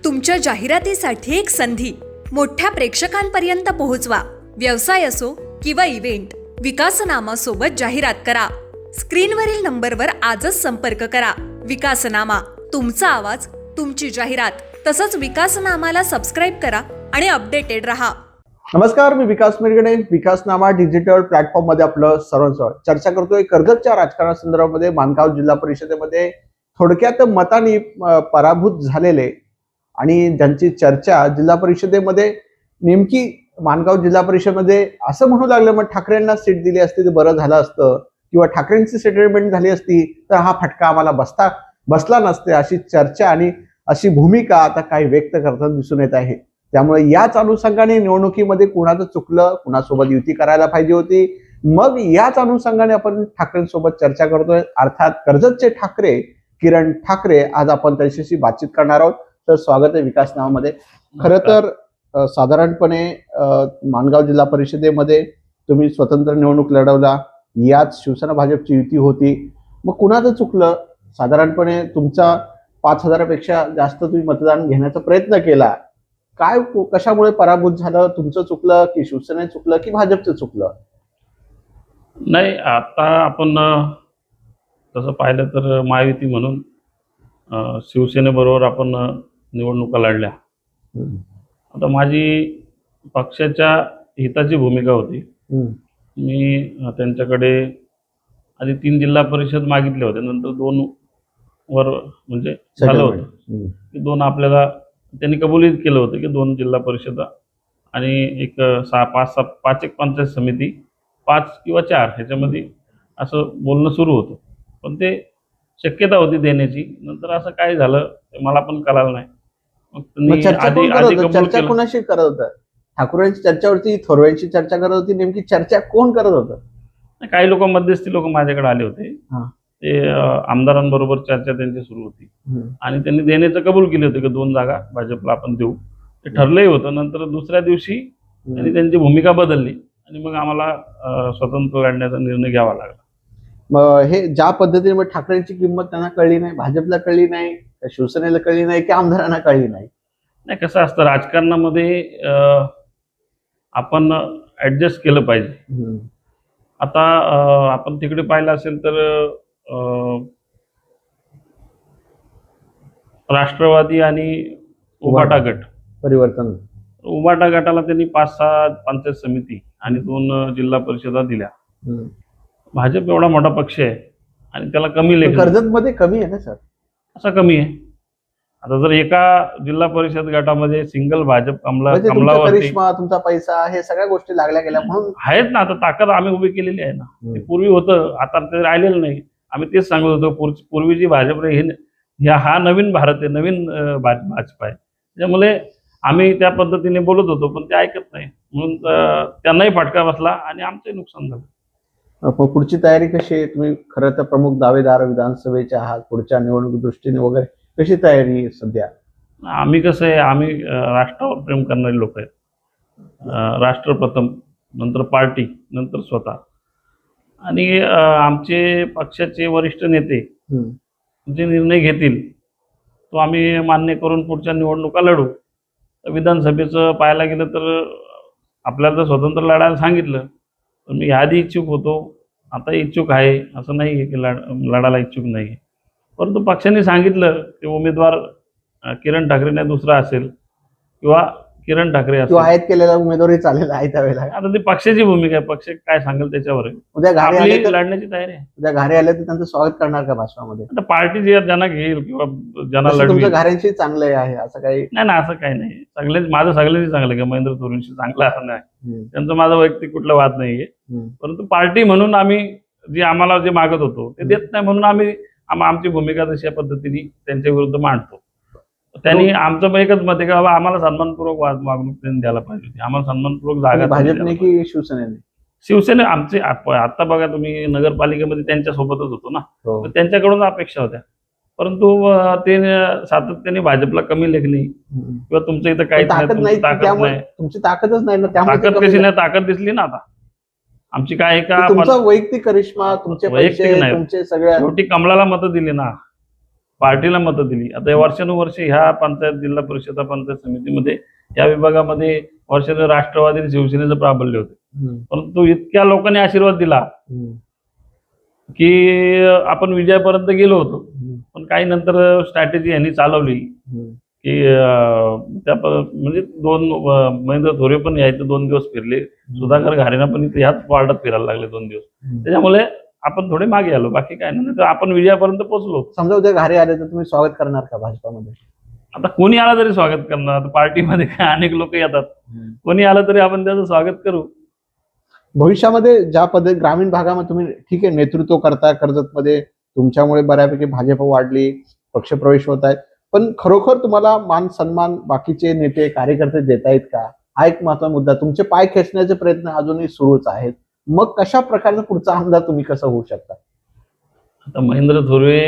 तुमच्या जाहिरातीसाठी एक संधी मोठ्या प्रेक्षकांपर्यंत पोहोचवा. व्यवसाय असो किंवा इव्हेंट, विकासनामा सोबत जाहिरात करा. स्क्रीनवरील नंबरवर आजच संपर्क करा. विकासनामा, तुमचा आवाज, तुमची जाहिरात. तसंच विकासनामाला सबस्क्राईब करा आणि अपडेटेड रहा. नमस्कार, मी विकास मिरगणे. विकासनामा डिजिटल प्लॅटफॉर्म मध्ये आपलं सर्वांचं चर्चा करतोय. कर्जतच्या राजकारणासंदर्भामध्ये माणगाव जिल्हा परिषदेमध्ये थोडक्यात मतांनी पराभूत झालेले आणि ज्यांची चर्चा जिल्हा परिषदेमध्ये नेमकी माणगाव जिल्हा परिषदेमध्ये असं म्हणू लागलं, मग ठाकरेंना सीट दिली असती तर बरं झालं असतं, किंवा ठाकरेंची सेटलमेंट झाली असती तर हा फटका आम्हाला बसला नसते, अशी चर्चा आणि अशी भूमिका आता काही व्यक्त करताना दिसून येत आहे. त्यामुळे याच अनुषंगाने निवडणुकीमध्ये कुणाचं चुकलं, कुणासोबत युती करायला पाहिजे होती, मग याच अनुषंगाने आपण ठाकरेंसोबत चर्चा करतोय. अर्थात कर्जतचे ठाकरे किरण ठाकरे, आज आपण त्यांच्याशी बातचीत करणार आहोत. तर स्वागत आहे विकासनामामध्ये. खरं तर साधारणपणे माणगाव जिल्हा परिषदेमध्ये तुम्ही स्वतंत्र निवडणूक लढवला, याच शिवसेना भाजपची युती होती, मग कुणाचं चुकलं? साधारणपणे तुमचा 5,000पेक्षा जास्त तुम्ही मतदान घेण्याचा प्रयत्न केला, काय कशामुळे पराभूत झालं? तुमचं चुकलं की शिवसेना चुकलं की भाजपचं चुकलं? नाही, आता आपण तसं पाहिलं तर महायुती म्हणून शिवसेनेबरोबर आपण निवडणुका लढल्या. आता माझी पक्षाच्या हिताची भूमिका होती. मी त्यांच्याकडे आधी 3 जिल्हा परिषद मागितले होते, नंतर 2 वर म्हणजे झालं होतं की 2 आपल्याला त्यांनी कबुलीत केलं होतं की 2 जिल्हा परिषद आणि एक 5 एक पंचायत समिती, 5 किंवा 4 ह्याच्यामध्ये असं बोलणं सुरू होतं. पण ते शक्यता होती देण्याची. नंतर असं काय झालं ते मला पण कळालं नाही. मग चर्चा कोणाशी करत होता? ठाकरेंची चर्चावरती, थोरव्यांची चर्चा करत होती, नेमकी चर्चा कोण करत होतं? काही लोक, मध्यस्थी लोक माझ्याकडे आले होते. ते आमदारांबरोबर चर्चा त्यांची सुरू होती आणि त्यांनी देण्याचं कबूल केले होते की 2 जागा भाजपला आपण देऊ. ते ठरलंही होतं. नंतर दुसऱ्या दिवशी त्यांनी त्यांची भूमिका बदलली आणि मग आम्हाला स्वतंत्र लढण्याचा निर्णय घ्यावा लागला. मग हे ज्या पद्धतीने ठाकरेंची किंमत त्यांना कळली नाही, भाजपला कळली नाही, शिवसेनेला कळली नाही, की आमदारांना कळली नाही? नाही, कसं असतं राजकारणामध्ये आपण ऍडजस्ट केलं पाहिजे. आता आपण तिकडे पाहिलं असेल तर राष्ट्रवादी आणि उबाटा गट, उबाटा गटाला त्यांनी 5-6 पंचायत समिती आणि 2 जिल्हा परिषदा दिल्या. भाजप एवढा मोठा पक्ष आहे आणि त्याला कमी लेखन. कर्जतमध्ये कमी आहे ना सर? असं कमी आहे. आता जर एका जिल्हा परिषद गटामध्ये सिंगल भाजप करिश्मा, तुमचा पैसा, हे सगळ्या गोष्टी लागल्या गेल्या म्हणून आहेत ना. आता ताकद आम्ही उभी केलेली आहे ना. ते पूर्वी होतं, आता ते राहिलेलं नाही. आम्ही तेच सांगत होतो, पूर्वीची भाजप हा नवीन भारत आहे, नवीन भाजप आहे. त्यामुळे आम्ही त्या पद्धतीने बोलत होतो, पण ते ऐकत नाही म्हणून त्यांनाही फटका बसला आणि आमचंही नुकसान झालं. पुढची तयारी कशी आहे? तुम्ही खरं तर प्रमुख दावेदार विधानसभेचे आहात, पुढच्या निवडणूक दृष्टीने वगैरे कशी तयारी आहे सध्या? आम्ही कसं आहे, आम्ही राष्ट्रावर प्रेम करणारे लोक आहेत. राष्ट्र प्रथम, नंतर पार्टी, नंतर स्वतः. आणि आमचे पक्षाचे वरिष्ठ नेते जे निर्णय घेतील तो आम्ही मान्य करून पुढच्या निवडणुका लढू. विधानसभेचं पाहायला गेलं तर आपल्याला जर स्वतंत्र लढायला सांगितलं तर मी आधी इच्छुक होतो, आता इच्छुक आहे. असं नाही आहे की लढायला इच्छुक नाही आहे. परंतु पक्षाने सांगितलं की उमेदवार किरण ठाकरे नाही दुसरा असेल किंवा किरण ठाकरे असेल, आहेत केलेला उमेदवारी चालेल आहे त्यावेळेला. आता ती पक्षाची भूमिका आहे, पक्ष काय सांगेल त्याच्यावर आहे. उद्या घारे आले तर लढण्याची तयारी आहे. उद्या घारे आले तर त्यांचं स्वागत करणार का भाषणामध्ये? आता पार्टी ज्यांना घेईल किंवा ज्यांना लढवेल. तुमचं घाऱ्यांशी चांगलं आहे असं काही नाही ना, असं काही नाही. माझं सगळ्यांशी चांगलं आहे, महेंद्र तोरेंशी चांगलं असं नाही. त्यांचं माझा वैयक्तिक कुठला वाद नाहीये. परंतु पार्टी म्हणून आम्ही आम्हाला जे मागत होतो ते देत नाही, म्हणून आमची भूमिका तशा पद्धतीने त्यांच्या विरुद्ध मांडतो. त्यांनी आमचं एकच मत आहे की बाबा आम्हाला सन्मानपूर्वक वागणूक त्यांनी द्यायला पाहिजे होती. आम्हाला सन्मानपूर्वक जागा भाजपने की शिवसेनेने? शिवसेने आमचे आता बघा तुम्ही नगरपालिकेमध्ये त्यांच्या सोबतच होतो ना, त्यांच्याकडून अपेक्षा होत्या. परंतु ते सातत्याने भाजपला कमी लेखली किंवा तुमचं इथं काही ताकद नाही, तुमची ताकदच नाही ना. ताकद कशी नाही? ताकद दिसली ना आता आमची. काय का तुमचा वैयक्तिक करिश्मा, तुमचे वैयक्तिक नाही, तुमचे सगळ्या शेवटी कमळाला मतं दिली ना. पार्टीला मतं दिली. आता या वर्षानुवर्षे ह्या पंचायत जिल्हा परिषद पंचायत समितीमध्ये या विभागामध्ये वर्षानु राष्ट्रवादी आणि शिवसेनेचं प्राबल्य होते. परंतु इतक्या लोकांनी आशीर्वाद दिला की आपण विजयापर्यंत गेलो होतो. पण काही नंतर स्ट्रॅटेजी यांनी चालवली की म्हणजे महेंद्र थोरे पण यायचं 2 दिवस फिरले, सुधाकर घारेंना पण इथे ह्याच वार्डात फिरायला लागले 2 दिवस. त्याच्यामुळे आपण थोडे मागे आलो, बाकी काय नाही. तर आपण विजयापर्यंत पोहोचलो. समजा उद्या घारे आले तर तुम्ही स्वागत करणार का भाजपामध्ये? आता कोणी आला तरी स्वागत करणार. आता पार्टीमध्ये काय अनेक लोक येतात, कोणी आलं तरी आपण त्याचं स्वागत करू. भविष्यामध्ये ज्या पद्धती ग्रामीण भागामध्ये तुम्ही ठीक आहे नेतृत्व करता कर्जतमध्ये, तुमच्यामुळे बऱ्यापैकी भाजप वाढली, पक्षप्रवेश होत आहेत, पण खरोखर तुम्हाला मान सन्मान बाकीचे नेते कार्यकर्ते देत आहेत का? हा एक महत्त्वाचा मुद्दा. तुमचे पाय खेचण्याचे प्रयत्न अजूनही सुरूच आहेत. मग कशा प्रकारचा पुढचा आमदार तुम्ही कसं होऊ शकता? आता महेंद्र थोरवे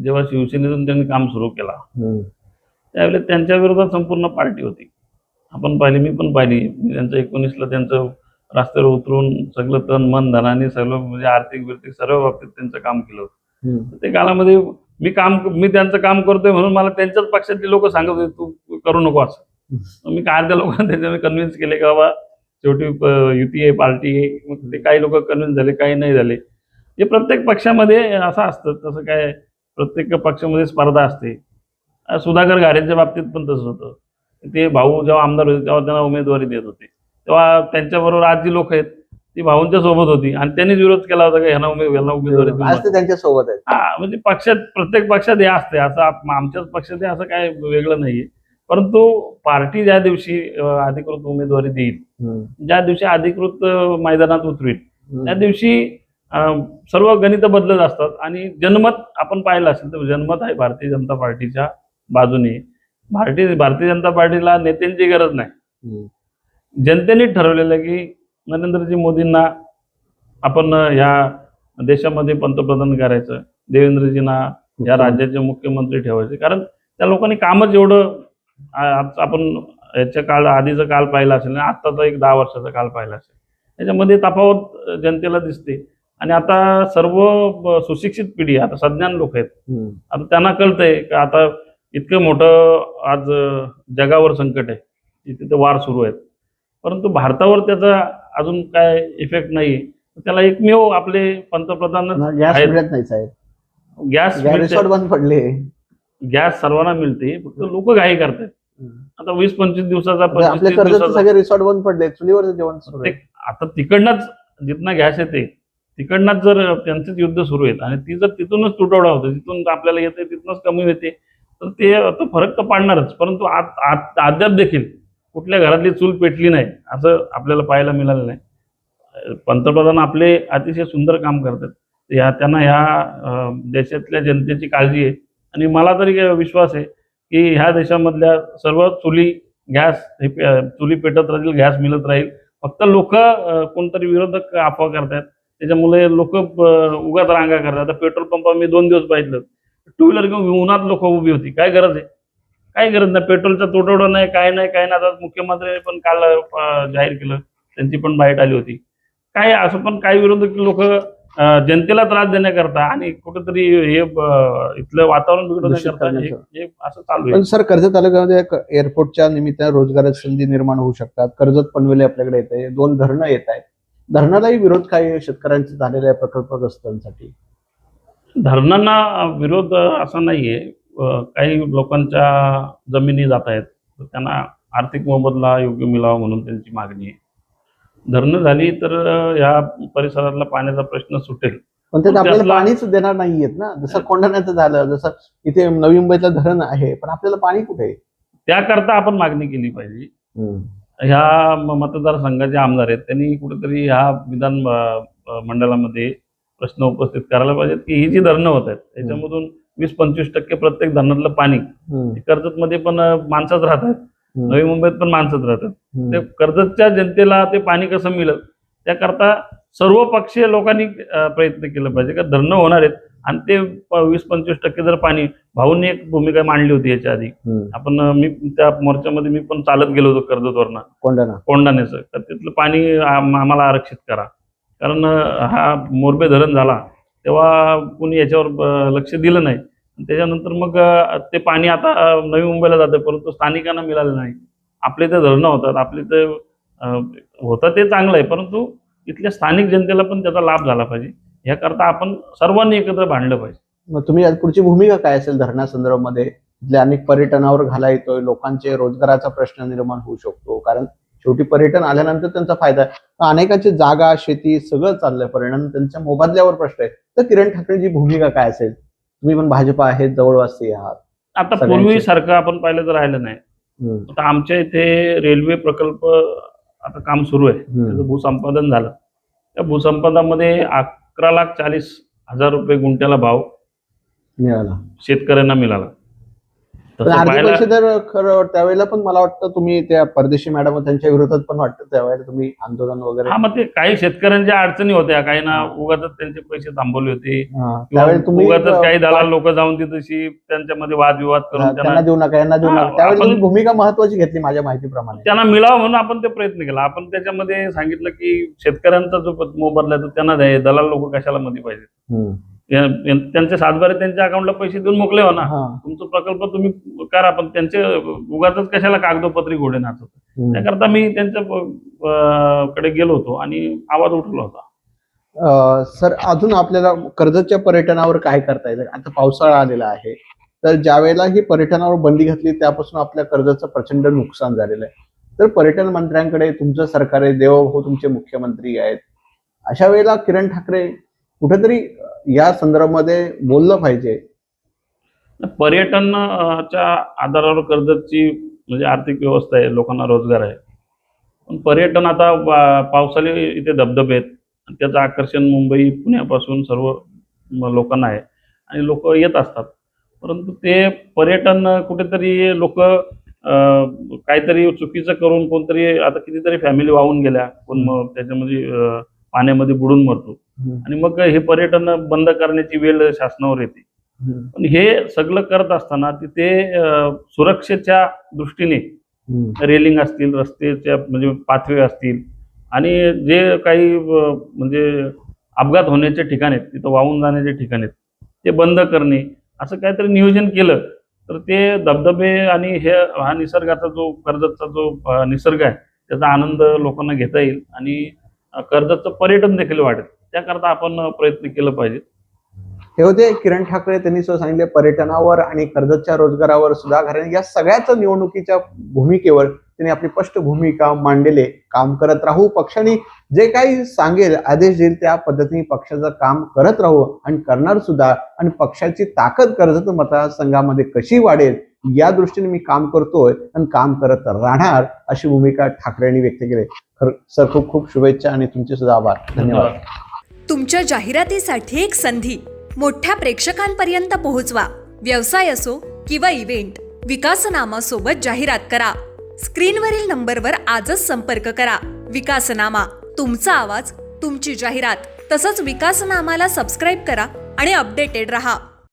जेव्हा शिवसेनेतून त्यांनी काम सुरू केला त्यावेळेस त्यांच्या विरोधात संपूर्ण पार्टी होती. आपण पाहिली, मी पण पाहिली. मी त्यांचं 19ला त्यांचं रस्त्यावर उतरून सगळं तन मन धनाने सगळं म्हणजे आर्थिक बिर्थिक सर्व बाबतीत त्यांचं काम केलं होतं. ते काळामध्ये मी त्यांचं काम करतोय म्हणून मला त्यांच्याच पक्षातले लोक सांगत होते तू करू नको असं. मी काय त्या लोकांना त्याच्यामध्ये कन्व्हिन्स केले की बाबा शेवटी युती आहे, पार्टी आहे. मग ते काही लोक कन्व्हिन्स झाले, काही नाही झाले. हे प्रत्येक पक्षामध्ये असं असतं. तसं काय प्रत्येक पक्षामध्ये स्पर्धा असते. सुधाकर घारेंच्या बाबतीत पण तसंच होतं. ते भाऊ जेव्हा आमदार होते तेव्हा त्यांना उमेदवारी देत होते, तेव्हा त्यांच्याबरोबर आज जी लोक आहेत ती भाऊंच्या सोबत होती आणि त्यांनीच विरोध केला होता की ह्यांना उमेदवारी त्यांच्या सोबत आहेत. म्हणजे पक्षात प्रत्येक पक्षात हे असते. असं आमच्याच पक्षात असं काय वेगळं नाहीये. परंतु पार्टी ज्या दिवशी अधिकृत उमेदवारी देईल, ज्या दिवशी अधिकृत मैदानात उतरेल, त्या दिवशी सर्व गणित बदलत असतात. आणि जनमत आपण पाहिलं असेल तर जनमत आहे भारतीय जनता पार्टीच्या बाजूने. भारतीय जनता पार्टीला नेत्यांची गरज नाही. जनतेने ठरवलेलं आहे की नरेंद्रजी मोदींना आपण या देशामध्ये पंतप्रधान करायचं, देवेंद्रजींना या राज्याचे मुख्यमंत्री ठेवायचे. कारण त्या लोकांनी कामच एवढं आपण याच्या आधीचा काल पाहिला असेल आणि आत्ताचा एक 10 वर्षाचा काल पाहिला असेल, त्याच्यामध्ये तफावत जनतेला दिसते. आणि आता सर्व सुशिक्षित पिढी, आता सज्ञान लोक आहेत, आता त्यांना कळतंय की आता इतकं मोठं आज जगावर संकट आहे, तिथे वार सुरू आहेत, परंतु भारतावर त्याचा अजून काय इफेक्ट नाही. त्याला एकमेव आपले पंतप्रधान मिळत नाही साहेब. गॅस बंद पडले. गॅस सर्वांना मिळते, फक्त लोक घाई करतात. आता 20-25 दिवसाचा सगळे रिसॉर्ट बंद पडले, चुलीवर जेवण सुरू आहे. आता तिकडनंच जिथनं गॅस येते तिकडनंच जर त्यांचेच युद्ध सुरू आहेत आणि ती जर तिथूनच तुटवडा होतो, जिथून आपल्याला येते तिथूनच कमी होते, तर ते फरक तर पाडणारच. परंतु अद्याप देखील कुठल्या घरातली चूल पेटली नाही असं आपल्याला पाहायला मिळालं नाही. पंतप्रधान आपले अतिशय सुंदर काम करतात. त्यांना ह्या देशातल्या जनतेची काळजी आहे. आणि मला तरी विश्वास आहे की ह्या देशामधल्या सर्व चुली पेटत राहतील, गॅस मिळत राहील. फक्त लोक कोणतरी विरोधक अफवा करतात, त्याच्यामुळे लोक उगाच रांगा करतात. आता पेट्रोल पंपावर मी 2 दिवस पाहिलं, 2 व्हीलर घेऊन उन्हात लोक उभी होती. काय गरज आहे? काही गरज नाही. पेट्रोलचा तुटवडा नाही, काय नाही. आता मुख्यमंत्र्यांनी पण काल जाहीर केलं, त्यांची पण बाईट आली होती. काय असं पण काही विरोधक लोक जनतेला त्रास देण्याकरता आणि कुठेतरी हे इथलं वातावरण बिघडवण्याकरता हे असं चालू आहे. पण सर, कर्जत तालुक्यामध्ये एअरपोर्टच्या निमित्ताने रोजगाराची संधी निर्माण होऊ शकतात. कर्जत पनवेल आपल्याकडे येते, 2 धरणं येत आहेत. धरणालाही विरोध काही शेतकऱ्यांचा झालेला आहे प्रकल्पग्रस्तांसाठी. धरणांना विरोध असा नाहीये. काही लोकांच्या जमिनी जात आहेत, त्यांना आर्थिक मोबदला योग्य मिळावा म्हणून त्यांची मागणी आहे. धरणं झाली तर या परिसरातला पाण्याचा प्रश्न सुटेल. पण ते आपल्याला पाणीच देणार नाहीयेत ना. जसं कोंढाण्याचं झालं, जसं इथे नवी मुंबईतलं धरण आहे, पण आपल्याला पाणी कुठे आहे? त्याकरता आपण मागणी केली पाहिजे. ह्या मतदारसंघाचे आमदार आहेत, त्यांनी कुठेतरी ह्या विधान मंडळामध्ये प्रश्न उपस्थित करायला पाहिजेत की ही जी धरणं होत आहेत त्याच्यामधून 20-25% प्रत्येक धरणातलं पाणी कर्जतमध्ये पण माणसंच राहतात, नवी मुंबईत पण माणसंच राहतात. ते कर्जतच्या जनतेला ते पाणी कसं मिळेल त्याकरता सर्व पक्षीय लोकांनी प्रयत्न केला पाहिजे. का धरणं होणार आहेत आणि ते 20-25% जर पाणी, भाऊंनी एक भूमिका मांडली होती याच्या आधी. मी त्या मोर्चामध्ये मी पण चालत गेलो होतो कर्जतवरनं कोंढाण्याचं. तर तिथलं पाणी आम्हाला आरक्षित करा. कारण हा मोरबे धरण झाला तेव्हा कुणी याच्यावर लक्ष दिलं नाही. त्याच्यानंतर मग ते पाणी आता नवी मुंबईला जातं, परंतु स्थानिकांना मिळालं नाही. आपले ते धरणं होतात, आपले ते होतं ते चांगलं आहे, परंतु इथल्या स्थानिक जनतेला पण त्याचा लाभ झाला पाहिजे. याकरता आपण सर्वांनी एकत्र भांडलं पाहिजे. मग तुम्ही आज पुढची भूमिका काय असेल धरणासंदर्भामध्ये? इथल्या अनेक पर्यटनावर घाला येतोय, लोकांचे रोजगाराचा प्रश्न निर्माण होऊ शकतो, कारण शेवटी पर्यटन आल्यानंतर त्यांचा फायदा आहे. अनेकांची जागा, शेती सगळं चाललंय, परिणाम त्यांच्या मोबदल्यावर प्रश्न आहे. तर किरण ठाकरेंची भूमिका काय असेल? तुम्ही पण भाजपा आहेत, जवळवासी आहात. आता सगळ्यांचे- पूर्वीसारखं आपण पाहिलं तर राहिलं नाही. आता आमच्या इथे रेल्वे प्रकल्प आता काम सुरू आहे, त्याचं भूसंपादन झालं. त्या भूसंपादनामध्ये 11,40,000 रुपये गुंठ्याला भाव मिळाला. शेतकऱ्यांना मिळाला. पण तसं अर्धे पाहायला पैसे तर खरं त्यावेळेला पण मला वाटतं तुम्ही त्या परदेशी मॅडम त्यांच्या विरोधात पण वाटतं त्यावेळेला तुम्ही आंदोलन वगैरे. हा, मग ते काही शेतकऱ्यांच्या अडचणी होत्या, काही ना उगाच त्यांचे पैसे थांबवले होते, त्यावेळी तुम्ही उगाच काही दलाल लोक जाऊन तिथेशी त्यांच्यामध्ये वादविवाद करून त्यांना देऊ नका, यांना देऊ हा, नका. त्यावेळी आपण- तुम्ही भूमिका महत्वाची घेतली माझ्या माहितीप्रमाणे. त्यांना मिळावं म्हणून आपण ते प्रयत्न केला. आपण त्याच्यामध्ये सांगितलं की शेतकऱ्यांचा जो मोबदला आहे तो त्यांना द्याय, दलाल लोक कशाला मध्ये पाहिजे. त्यांचे सातबारे त्यांच्या अकाउंटला पैसे देऊन मोकले हो ना. तुमचा प्रकल्प तुम्ही करा, पण त्यांचे उगाच कशाला कागदोपत्री घोडे नाचत. त्याकरता मी त्यांच्या कडे गेलो होतो आणि आवाज उठवला होता. सर, अजून आपल्याला कर्जतच्या पर्यटनावर काय करता येईल? आता पावसाळा आलेला आहे, तर ज्या वेळेला ही पर्यटनावर बंदी घातली त्यापासून आपल्या कर्जतचं प्रचंड नुकसान झालेलं आहे. तर पर्यटन मंत्र्यांकडे तुमचं सरकार आहे, देवभाऊ तुमचे मुख्यमंत्री आहेत, अशा वेळेला किरण ठाकरे कुठेतरी या संदर्भामध्ये बोललं पाहिजे. पर्यटनाच्या आधारावर कर्जतची म्हणजे आर्थिक व्यवस्था आहे, लोकांना रोजगार आहे. पण पर्यटन आता पावसाळी इथे धबधबे आहेत, त्याचं आकर्षण मुंबई पुण्यापासून सर्व लोकांना आहे आणि लोक येत असतात. परंतु ते पर्यटन कुठेतरी लोक काहीतरी चुकीचं करून कोणतरी, आता कितीतरी फॅमिली वाहून गेल्या, कोण त्याच्यामध्ये पाण्यामध्ये बुडून मरतो आणि मग हे पर्यटन बंद करण्याची वेळ शासनावर येते. पण हे सगळं करत असताना तिथे सुरक्षेच्या दृष्टीने रेलिंग असतील, रस्त्याच्या म्हणजे पाथवे असतील आणि जे काही म्हणजे अपघात होण्याचे ठिकाण आहेत, तिथं वाहून जाण्याचे ठिकाण आहेत, ते बंद करणे, असं काहीतरी नियोजन केलं तर ते धबधबे आणि हा निसर्गाचा जो कर्जतचा जो निसर्ग आहे त्याचा आनंद लोकांना घेता येईल आणि कर्जतचं पर्यटन देखील वाढेल. त्याकरता आपण प्रयत्न केलं पाहिजे. हे होते किरण ठाकरे. त्यांनी सांगितले पर्यटनावर आणि कर्जतच्या रोजगारावर सुद्धा घालणे, या सगळ्याच निवडणुकीच्या भूमिकेवर त्यांनी आपली स्पष्ट भूमिका मांडलेले. काम करत राहू, पक्षाने जे काही सांगेल, आदेश देईल त्या पद्धतीने पक्षाचं काम करत राहू आणि करणार सुद्धा. आणि पक्षाची ताकद कर्जत मतदारसंघामध्ये कशी वाढेल या दृष्टीने मी काम करतोय आणि काम करत राहणार, अशी भूमिका ठाकरेंनी व्यक्त केली. सर, खूप खूप शुभेच्छा आणि तुमचे सुद्धा आभार. धन्यवाद. तुमच्या जाहिरातीसाठी एक संधी मोठ्या प्रेक्षकांपर्यंत पोहोचवा. व्यवसाय असो किंवा इव्हेंट, विकासनामा सोबत जाहिरात करा. स्क्रीनवरील नंबरवर आजच संपर्क करा. विकासनामा, तुमचा आवाज, तुमची जाहिरात. तसंच विकासनामाला सबस्क्राईब करा आणि अपडेटेड रहा.